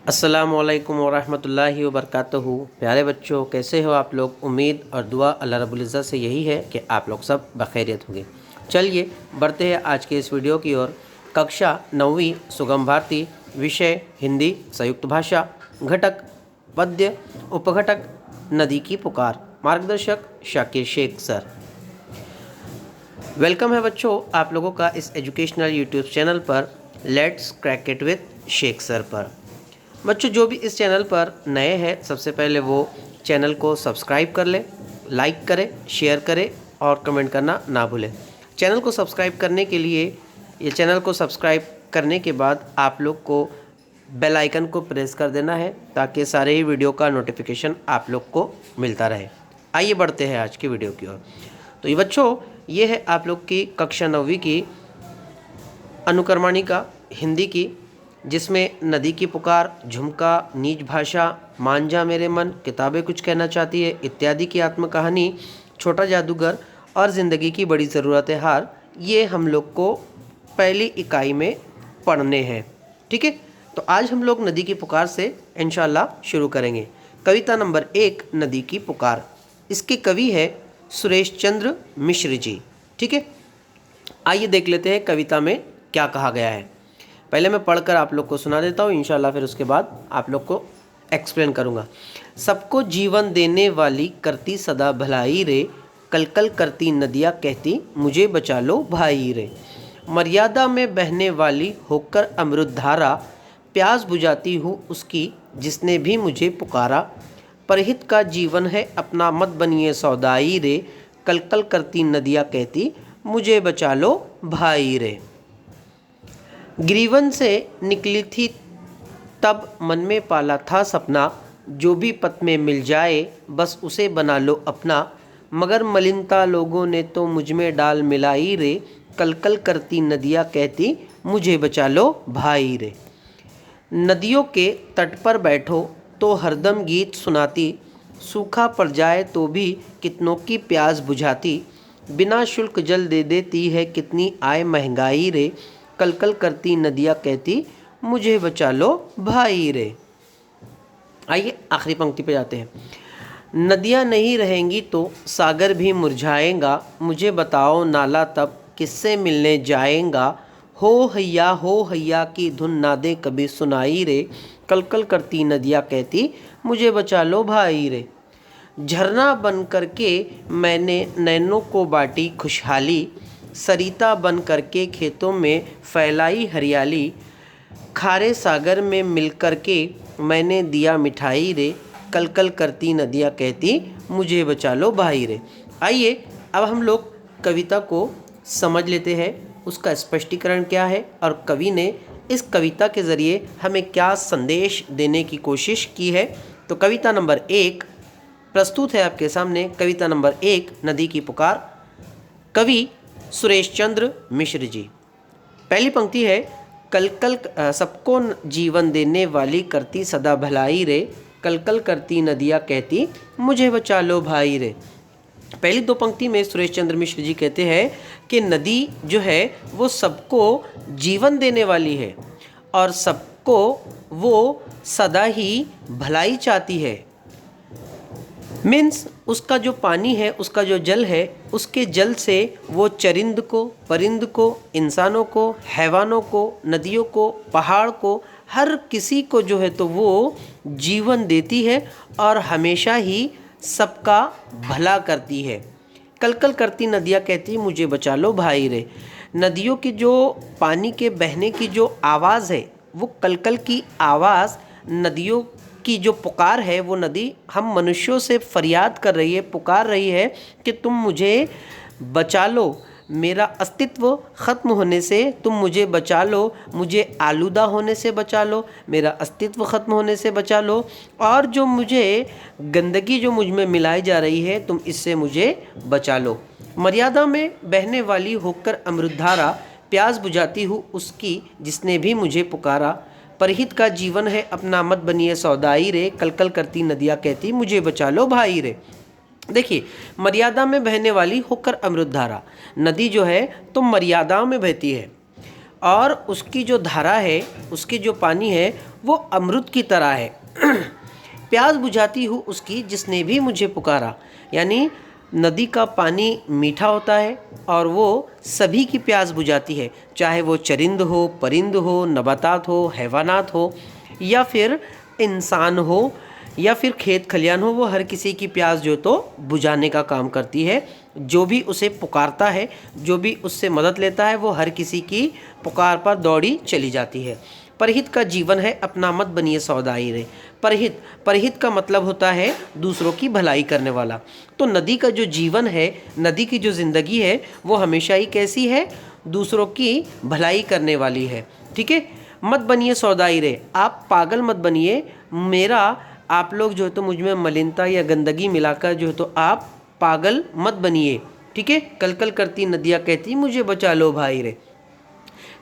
अस्सलामुअलैकुम वरहमतुल्लाहि वबरकातुहू। प्यारे बच्चों, कैसे हो आप लोग। उम्मीद और दुआ अल्लाह रब्बुल इज़्ज़त से यही है कि आप लोग सब बखैरियत होंगे। चलिए बढ़ते हैं आज के इस वीडियो की ओर। कक्षा 9वीं सुगम भारती, विषय हिंदी संयुक्त भाषा, घटक पद्य उपघटक नदी की पुकार, मार्गदर्शक शाकिर शेख सर। वेलकम है बच्चों आप लोगों का इस एजुकेशनल यूट्यूब चैनल पर let's crack it with Shaikh sir पर। बच्चों जो भी इस चैनल पर नए हैं सबसे पहले वो चैनल को सब्सक्राइब कर लें, लाइक करें, शेयर करें और कमेंट करना ना भूलें। चैनल को सब्सक्राइब करने के लिए चैनल को सब्सक्राइब करने के बाद आप लोग को बेल आइकन को प्रेस कर देना है ताकि सारे ही वीडियो का नोटिफिकेशन आप लोग को मिलता रहे। आइए बढ़ते हैं आज की वीडियो की ओर। तो ये बच्चों ये है आप लोग की कक्षा 9वीं की अनुक्रमणिका हिंदी की, जिसमें नदी की पुकार, झुमका, नीच भाषा, मान जा मेरे मन, किताबें कुछ कहना चाहती है इत्यादि की आत्मकहानी, छोटा जादूगर और ज़िंदगी की बड़ी ज़रूरत है हार, ये हम लोग को पहली इकाई में पढ़ने हैं। ठीक है, तो आज हम लोग नदी की पुकार से इंशाल्लाह शुरू करेंगे। कविता नंबर 1 नदी की पुकार। इसके कवि है सुरेश चंद्र मिश्र जी। ठीक है, आइए देख लेते हैं कविता में क्या कहा गया है। पहले मैं पढ़कर आप लोग को सुना देता हूँ इंशाल्लाह, फिर उसके बाद आप लोग को एक्सप्लेन करूँगा। सबको जीवन देने वाली करती सदा भलाई रे, कल कल करती नदियाँ कहती मुझे बचा लो भाई रे। मर्यादा में बहने वाली होकर अमृत धारा, प्यास बुझाती हूँ उसकी जिसने भी मुझे पुकारा। परहित का जीवन है अपना मत बनिए सौदाई रे, कल कल करती नदियाँ कहती मुझे बचा लो भाई रे। ग्रीवन से निकली थी तब मन में पाला था सपना, जो भी पथ में मिल जाए बस उसे बना लो अपना। मगर मलिनता लोगों ने तो मुझ में डाल मिलाई रे, कल कल करती नदियाँ कहती मुझे बचा लो भाई रे। नदियों के तट पर बैठो तो हरदम गीत सुनाती, सूखा पड़ जाए तो भी कितनों की प्यास बुझाती। बिना शुल्क जल दे देती है कितनी आए महंगाई रे, कल कल करती नदियाँ कहती मुझे बचा लो भाई रे। आइए आखिरी पंक्ति पे जाते हैं। नदियाँ नहीं रहेंगी तो सागर भी मुरझाएगा, मुझे बताओ नाला तब किससे मिलने जाएगा। हो हैया की धुन ना दे कभी सुनाई रे, कल कल करती नदियाँ कहती मुझे बचा लो भाई रे। झरना बन करके मैंने नैनों को बांटी खुशहाली, सरिता बन करके खेतों में फैलाई हरियाली। खारे सागर में मिल करके मैंने दिया मिठाई रे, कल कल करती नदियाँ कहती मुझे बचा लो भाई रे। आइए अब हम लोग कविता को समझ लेते हैं, उसका स्पष्टीकरण क्या है और कवि ने इस कविता के ज़रिए हमें क्या संदेश देने की कोशिश की है। तो कविता नंबर 1 प्रस्तुत है आपके सामने। कविता नंबर 1 नदी की पुकार, कवि सुरेश चंद्र मिश्र जी। पहली पंक्ति है कल कल सबको जीवन देने वाली करती सदा भलाई रे, कल कल करती नदियाँ कहती मुझे बचा लो भाई रे। पहली 2 पंक्ति में सुरेश चंद्र मिश्र जी कहते हैं कि नदी जो है वो सबको जीवन देने वाली है और सबको वो सदा ही भलाई चाहती है। मीन्स उसका जो पानी है, उसका जो जल है, उसके जल से वो चरिंद को, परिंद को, इंसानों को, हैवानों को, नदियों को, पहाड़ को, हर किसी को जो है तो वो जीवन देती है और हमेशा ही सबका भला करती है। कल कल करती नदियाँ कहती मुझे बचा लो भाई रे। नदियों की जो पानी के बहने की जो आवाज़ है, वो कल कल की आवाज़, नदियों की जो पुकार है, वो नदी हम मनुष्यों से फरियाद कर रही है, पुकार रही है कि तुम मुझे बचा लो, मेरा अस्तित्व ख़त्म होने से तुम मुझे बचा लो, मुझे आलूदा होने से बचा लो, मेरा अस्तित्व ख़त्म होने से बचा लो, और जो मुझे गंदगी जो मुझ में मिलाई जा रही है तुम इससे मुझे बचा लो। मर्यादा में बहने वाली होकर अमृतधारा, प्यास बुझाती हूँ उसकी जिसने भी मुझे पुकारा। परहित का जीवन है अपना मत बनिए सौदाई रे, कल कल करती नदियाँ कहती मुझे बचा लो भाई रे। देखिए, मर्यादा में बहने वाली होकर अमृतधारा, नदी जो है तो मर्यादाओं में बहती है और उसकी जो धारा है, उसकी जो पानी है वो अमृत की तरह है। प्यास बुझाती हूँ उसकी जिसने भी मुझे पुकारा। यानी नदी का पानी मीठा होता है और वो सभी की प्यास बुझाती है, चाहे वो चरिंद हो, परिंद हो, नबातात हो, हैवानात हो, या फिर इंसान हो, या फिर खेत खलियान हो। वो हर किसी की प्यास जो तो बुझाने का काम करती है। जो भी उसे पुकारता है, जो भी उससे मदद लेता है, वो हर किसी की पुकार पर दौड़ी चली जाती है। परहित का जीवन है अपना मत बनिए सौदाई रे। परहित, परहित का मतलब होता है दूसरों की भलाई करने वाला। तो नदी का जो जीवन है, नदी की जो ज़िंदगी है, वो हमेशा ही कैसी है? दूसरों की भलाई करने वाली है। ठीक है, मत बनिए सौदाई रे, आप पागल मत बनिए। मेरा आप लोग जो है तो मुझ में मलिनता या गंदगी मिलाकर जो है तो आप पागल मत बनिए। ठीक है, कल कल करती नदियाँ कहती मुझे बचा लो भाई रे।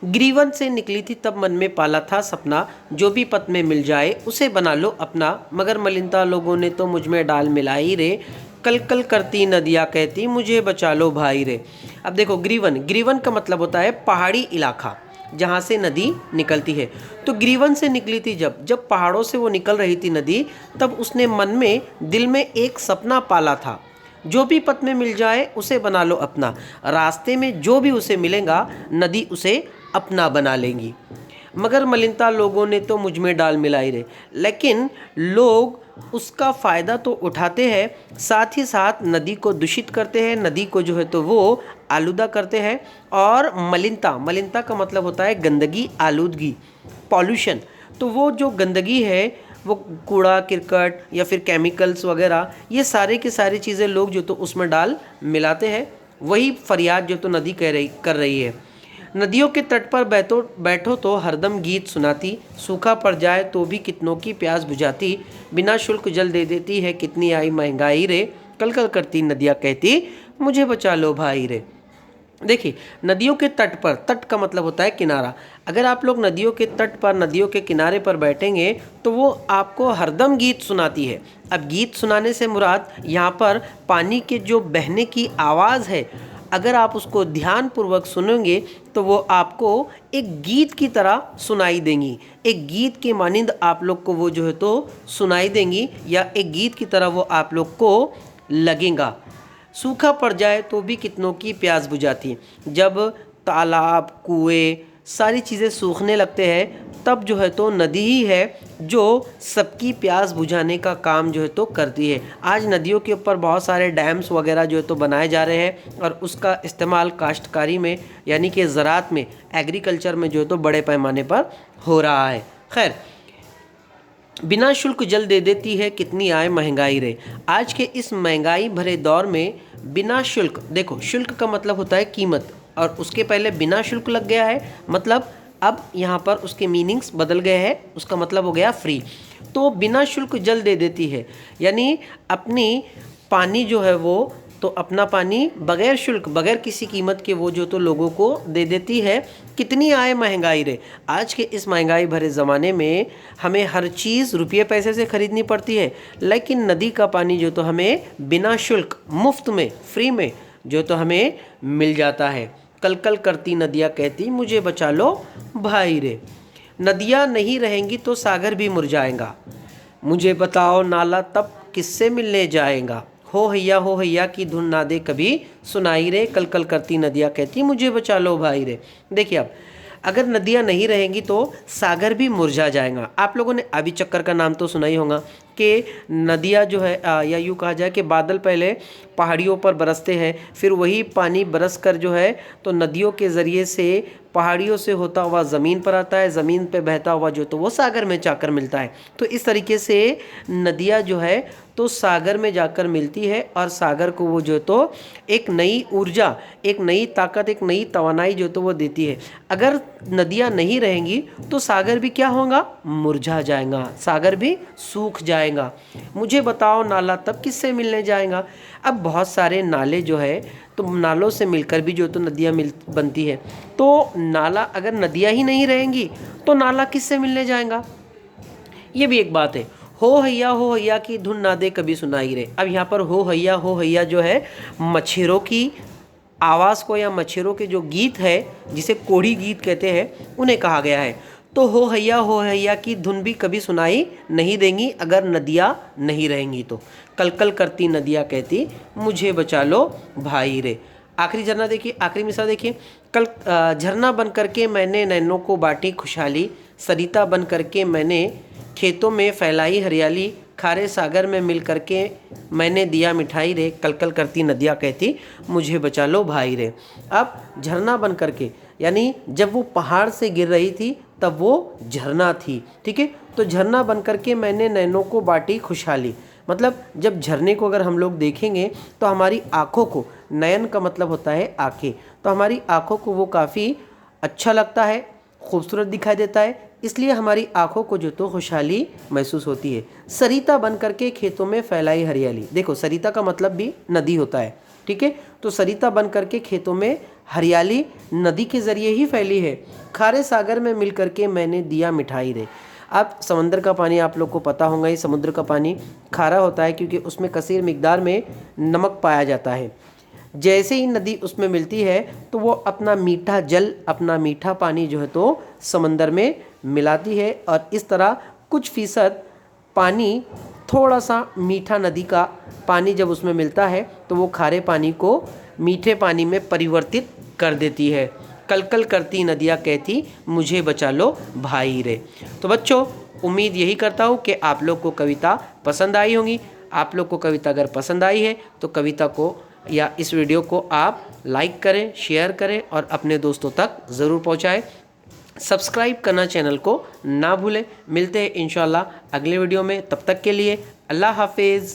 ग्रीवन से निकली थी तब मन में पाला था सपना, जो भी पथ में मिल जाए उसे बना लो अपना, मगर मलिनता लोगों ने तो मुझ में डाल मिलाई रे। कल कल करती नदियाँ कहती मुझे बचा लो भाई रे। अब देखो, ग्रीवन, ग्रीवन का मतलब होता है पहाड़ी इलाका जहाँ से नदी निकलती है। तो ग्रीवन से निकली थी जब जब पहाड़ों से वो निकल रही थी नदी, तब उसने मन में, दिल में एक सपना पाला था, जो भी पथ में मिल जाए उसे बना लो अपना। रास्ते में जो भी उसे मिलेगा नदी उसे अपना बना लेंगी। मगर मलिनता लोगों ने तो मुझ में डाल मिलाई रे। लेकिन लोग उसका फ़ायदा तो उठाते हैं, साथ ही साथ नदी को दूषित करते हैं, नदी को जो है तो वो आलूदा करते हैं। और मलिनता, मलिनता का मतलब होता है गंदगी, आलूदगी, पॉल्यूशन। तो वो जो गंदगी है, वो कूड़ा किरकट या फिर केमिकल्स वगैरह, ये सारे की सारी चीज़ें लोग जो तो उसमें डाल मिलाते हैं। वही फरियाद जो तो नदी कर रही है। नदियों के तट पर बैठो तो हरदम गीत सुनाती, सूखा पड़ जाए तो भी कितनों की प्यास बुझाती, बिना शुल्क जल दे देती है कितनी आई महंगाई रे। कल कल करती नदियाँ कहती मुझे बचा लो भाई रे। देखिए, नदियों के तट पर, तट का मतलब होता है किनारा। अगर आप लोग नदियों के तट पर, नदियों के किनारे पर बैठेंगे तो वो आपको हरदम गीत सुनाती है। अब गीत सुनाने से मुराद यहाँ पर पानी के जो बहने की आवाज़ है, अगर आप उसको ध्यानपूर्वक सुनेंगे तो वो आपको एक गीत की तरह सुनाई देंगी। एक गीत के मानिंद आप लोग को वो जो है तो सुनाई देंगी, या एक गीत की तरह वो आप लोग को लगेगा। सूखा पड़ जाए तो भी कितनों की प्यास बुझाती। जब तालाब, कुएं, सारी चीज़ें सूखने लगते हैं, तब जो है तो नदी ही है जो सबकी प्यास बुझाने का काम जो है तो करती है। आज नदियों के ऊपर बहुत सारे डैम्स वगैरह जो है तो बनाए जा रहे हैं, और उसका इस्तेमाल काश्तकारी में, यानी कि ज़राअत में, एग्रीकल्चर में जो है तो बड़े पैमाने पर हो रहा है। खैर, बिना शुल्क जल दे देती है कितनी आए महंगाई रे। आज के इस महंगाई भरे दौर में बिना शुल्क, देखो शुल्क का मतलब होता है कीमत, और उसके पहले बिना शुल्क लग गया है, मतलब अब यहाँ पर उसके मीनिंग्स बदल गए हैं, उसका मतलब हो गया फ्री। तो बिना शुल्क जल दे देती है, यानी अपनी पानी जो है वो, तो अपना पानी बगैर शुल्क, बगैर किसी कीमत के वो जो तो लोगों को दे देती है। कितनी आए महंगाई रे। आज के इस महंगाई भरे ज़माने में हमें हर चीज़ रुपये पैसे से ख़रीदनी पड़ती है, लेकिन नदी का पानी जो तो हमें बिना शुल्क, मुफ्त में, फ्री में जो तो हमें मिल जाता है। कल कल करती नदियाँ कहती मुझे बचा लो भाई रे। नदियाँ नहीं रहेंगी तो सागर भी मुरझाएगा, मुझे बताओ नाला तब किससे मिलने जाएगा। हो हैया की धुन ना दे कभी सुनाई रे। कल कल करती नदियाँ कहती मुझे बचा लो भाई रे। देखिए, अब अगर नदियाँ नहीं रहेंगी तो सागर भी मुरझा जाएगा। आप लोगों ने अभी चक्कर का नाम तो सुना ही होगा कि नदियाँ जो है, या यूँ कहा जाए कि बादल पहले पहाड़ियों पर बरसते हैं, फिर वही पानी बरस कर जो है तो नदियों के ज़रिए से पहाड़ियों से होता हुआ ज़मीन पर आता है, ज़मीन पे बहता हुआ जो तो वो सागर में जाकर मिलता है। तो इस तरीके से नदियाँ जो है तो सागर में जाकर मिलती है, और सागर को वो जो तो एक नई ऊर्जा, एक नई ताकत, एक नई तवानाई जो तो वो देती है। अगर नदियाँ नहीं रहेंगी तो सागर भी क्या होगा? मुरझा जाएगा, सागर भी सूख जाएगा। मुझे बताओ नाला तब किससे मिलने जाएगा। अब बहुत सारे नाले जो है तो नालों से मिलकर भी जो तो नदियाँ बनती है। तो नाला, अगर नदियाँ ही नहीं रहेंगी तो नाला किससे मिलने जाएगा, ये भी एक बात है। हो हैया की धुन ना दे कभी सुनाई रे। अब यहाँ पर हो हैया जो है मच्छरों की आवाज़ को या मच्छरों के जो गीत है जिसे कोढ़ी गीत कहते हैं उन्हें कहा गया है। तो हो हैया की धुन भी कभी सुनाई नहीं देंगी अगर नदियाँ नहीं रहेंगी तो। कल कल करती नदियाँ कहती मुझे बचा लो भाई रे। आखिरी झरना देखिए, आखिरी मिसाल देखिए। कल झरना बन करके मैंने नैनों को बांटी खुशहाली, सरिता बन करके मैंने खेतों में फैलाई हरियाली, खारे सागर में मिल करके मैंने दिया मिठाई रे। कल कल करती नदियाँ कहती मुझे बचा लो भाई रे। अब झरना बन करके यानी जब वो पहाड़ से गिर रही थी तब वो झरना थी, ठीक है। तो झरना बन करके मैंने नैनों को बांटी खुशहाली, मतलब जब झरने को अगर हम लोग देखेंगे तो हमारी आँखों को, नयन का मतलब होता है आँखें, तो हमारी आँखों को वो काफ़ी अच्छा लगता है, खूबसूरत दिखाई देता है, इसलिए हमारी आँखों को जो तो खुशहाली महसूस होती है। सरिता बन करके खेतों में फैलाई हरियाली, देखो सरिता का मतलब भी नदी होता है, ठीक है। तो सरिता बन करके खेतों में हरियाली नदी के ज़रिए ही फैली है। खारे सागर में मिल करके मैंने दिया मिठाई रे। अब समंदर का पानी आप लोग को पता होगा ही, समुद्र का पानी खारा होता है क्योंकि उसमें कसीर मिकदार में नमक पाया जाता है। जैसे ही नदी उसमें मिलती है तो वो अपना मीठा जल, अपना मीठा पानी जो है तो समंदर में मिलाती है, और इस तरह कुछ फीसद पानी, थोड़ा सा मीठा नदी का पानी जब उसमें मिलता है तो वो खारे पानी को मीठे पानी में परिवर्तित कर देती है। कल कल करती नदियाँ कहती मुझे बचा लो भाई रे। तो बच्चों, उम्मीद यही करता हूँ कि आप लोग को कविता पसंद आई होगी। आप लोग को कविता अगर पसंद आई है तो कविता को या इस वीडियो को आप लाइक करें, शेयर करें और अपने दोस्तों तक ज़रूर पहुँचाएँ। सब्सक्राइब करना चैनल को ना भूलें। मिलते हैं इंशाल्लाह अगले वीडियो में, तब तक के लिए अल्लाह हाफिज़।